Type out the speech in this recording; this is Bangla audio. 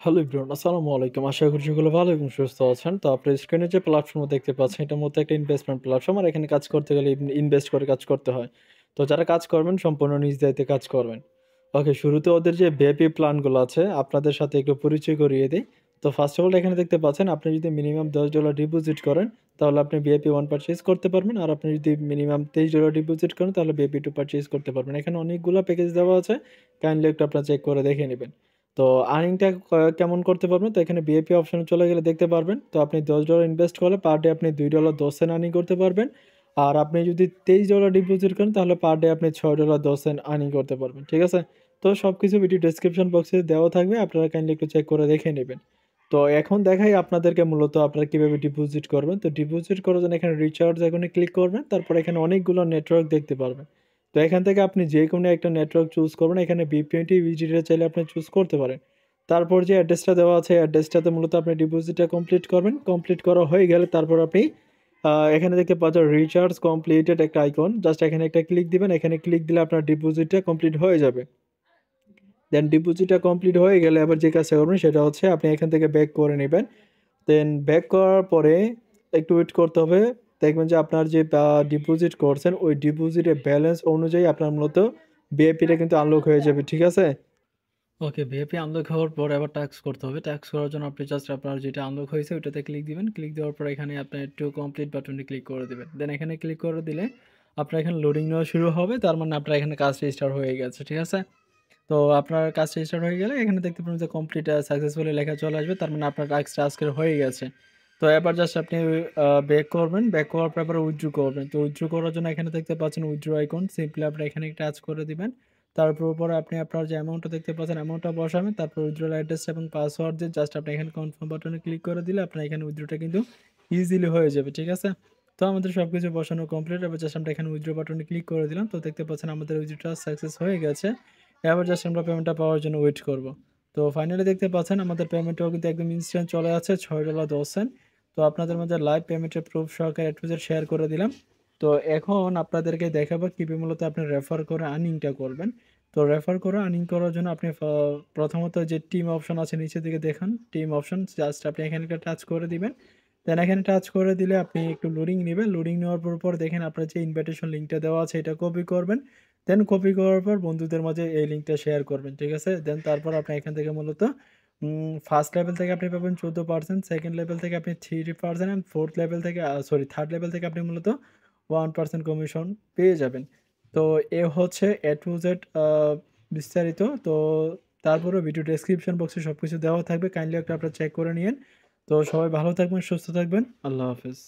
হ্যালো এভরিওয়ান, আসসালামু আলাইকুম। আশা করি সকলে ভালো এবং সুস্থ আছেন। তো আপনার স্ক্রিনে যে প্ল্যাটফর্ম দেখতে পাচ্ছেন, এটার মধ্যে একটা ইনভেস্টমেন্ট প্ল্যাটফর্ম। আর এখানে কাজ করতে গেলে ইনভেস্ট করে কাজ করতে হয়। তো যারা কাজ করবেন সম্পূর্ণ নিজ দায়িত্বে কাজ করবেন। ওকে, শুরুতে ওদের যে ভিআইপি প্ল্যানগুলো আছে আপনাদের সাথে একটু পরিচয় করিয়ে দেই। তো ফার্স্ট অফ অল এখানে দেখতে পাচ্ছেন আপনি যদি মিনিমাম $10 ডিপোজিট করেন তাহলে আপনি ভিআইপি 1 পারচেজ করতে পারবেন। আর আপনি যদি মিনিমাম $23 ডিপোজিট করেন তাহলে ভিআইপি 2 পারচেজ করতে পারবেন। এখানে অনেকগুলো প্যাকেজ দেওয়া আছে। কাইন্ডলি একটু আপনারা চেক করে দেখে নিবেন। তো আর্নিংটা কেমন করতে পারবেন? তো এখানে ভিআইপি অপশনে চলে গেলে দেখতে পারবেন। তো আপনি $10 ইনভেস্ট করলে পার ডে আপনি $2.10 আর্নিং করতে পারবেন। আর আপনি যদি $23 ডিপোজিট করেন তাহলে পার ডে আপনি $6.10 আর্নিং করতে পারবেন। ঠিক আছে? তো সবকিছু ভিডিও ডেসক্রিপশন বক্সে দেওয়া থাকবে। আপনারা কাইন্ডলি একটু চেক করে দেখে নেবেন। তো এখন দেখাই আপনাদেরকে মূলত আপনারা কিভাবে ডিপোজিট করবেন। তো ডিপোজিট করার জন্য এখানে রিচার্জ আইকনে ক্লিক করবেন। তারপর এখানে অনেকগুলো নেটওয়ার্ক দেখতে পারবেন। তো এখান থেকে আপনি যেকোনো একটা নেটওয়ার্ক চুজ করবেন। এখানে V20 VGD চাইলে আপনি চুজ করতে পারেন। তারপর যে অ্যাড্রেসটা দেওয়া আছে অ্যাড্রেসটাতে মূলত আপনি ডিপোজিটটা কমপ্লিট করবেন। কমপ্লিট করা হয়ে গেলে তারপর আপনি এখানে দেখতে পাচ্ছেন রিচার্জ কমপ্লিটেড একটা আইকন। জাস্ট এখানে একটা ক্লিক দিবেন। এখানে ক্লিক দিলে আপনার ডিপোজিটটা কমপ্লিট হয়ে যাবে। দেন ডিপোজিটটা কমপ্লিট হয়ে গেলে আবার যে কাজটা করবেন সেটা হচ্ছে আপনি এখান থেকে ব্যাক করে নিবেন। দেন ব্যাক করার পরে একটু ওয়েট করতে হবে। দেখবেন যে আপনার যে ডিপোজিট করছেন ওই ডিপোজিটের ব্যালেন্স অনুযায়ী আপনার মূলত ভিআইপিটা কিন্তু আনলক হয়ে যাবে। ঠিক আছে? ওকে, ভিআইপি আনলক হওয়ার পর আবার টাস্ক করতে হবে। টাস্ক করার জন্য আপনি জাস্ট আপনার যেটা আনলক হয়েছে ওইটাতে ক্লিক দিবেন। ক্লিক দেওয়ার পর এখানে আপনি একটু কমপ্লিট বাটনে ক্লিক করে দিবেন। দেন এখানে ক্লিক করে দিলে আপনার এখানে লোডিং নেওয়া শুরু হবে। তার মানে আপনার এখানে কাজটা স্টার্ট হয়ে গেছে। ঠিক আছে? তো আপনার কাজটা স্টার্ট হয়ে গেলে এখানে দেখতে পাবেন যে কমপ্লিট সাকসেসফুলি লেখা চলে আসবে। তার মানে আপনার টাস্কটা আজকের হয়ে গেছে। তো এবার জাস্ট আপনি ব্যাক করবেন। ব্যাক করার পর আবার উইথড্র করবেন। তো উইথড্র করার জন্য এখানে দেখতে পাচ্ছেন উইথড্র আইকন। সিম্পলি আপনি এখানে টাচ করে দিবেন। তারপর উপরে আপনি আপনার যে অ্যামাউন্টটা দেখতে পাচ্ছেন অ্যামাউন্টটা বসাবেন। তারপর উইথড্রল অ্যাড্রেস এবং পাসওয়ার্ড দিয়ে জাস্ট আপনি এখানে কনফার্ম বাটনে ক্লিক করে দিলে আপনার এখানে উইথড্রটা কিন্তু ইজিলি হয়ে যাবে। ঠিক আছে? তো আমাদের সবকিছু বসানো কমপ্লিট। এবার জাস্ট আমরা এখানে উইথড্র বাটনে ক্লিক করে দিলাম। তো দেখতে পাচ্ছেন আমাদের উইথড্রটা সাকসেস হয়ে গেছে। এবার জাস্ট আমরা পেমেন্টটা পাওয়ার জন্য ওয়েট করব। তো ফাইনালি দেখতে পাচ্ছেন আমাদের পেমেন্টটাও কিন্তু একদম ইনস্ট্যান্ট চলে আছে $6.10। তো আপনাদের মধ্যে লাইভ পেমেন্টের প্রুফ সহকারে A to Z শেয়ার করে দিলাম। তো এখন আপনাদেরকে দেখাবো কিভাবে মূলত আপনি রেফার করে আর্নিংটা করবেন। তো রেফার করে আর্নিং করার জন্য আপনি প্রথমত যে টিম অপশন আছে নিচের দিকে দেখান, টিম অপশন জাস্ট আপনি এখানে একটা টাচ করে দিবেন। দেন এখানে টাচ করে দিলে আপনি একটু লোডিং নিবে। লোডিং নেওয়ার পর দেখেন আপনার যে ইনভাইটেশন লিঙ্কটা দেওয়া আছে এটা কপি করবেন। দেন কপি করার পর বন্ধুদের মাঝে এই লিঙ্কটা শেয়ার করবেন। ঠিক আছে? দেন তারপর আপনি এখান থেকে মূলত ফার্স্ট লেভেল থেকে আপনি পাবেন 14%, সেকেন্ড লেভেল থেকে আপনি 3% অ্যান্ড ফোর্থ লেভেল থেকে থার্ড লেভেল থেকে আপনি মূলত 1% কমিশন পেয়ে যাবেন। তো এ হচ্ছে A to Z বিস্তারিত। তো তারপরেও ভিডিও ডেসক্রিপশন বক্সে সবকিছু দেওয়া থাকবে। কাইন্ডলি একটা আপনারা চেক করে নিয়েন। তো সবাই ভালো থাকবেন, সুস্থ থাকবেন। আল্লাহ হাফেজ।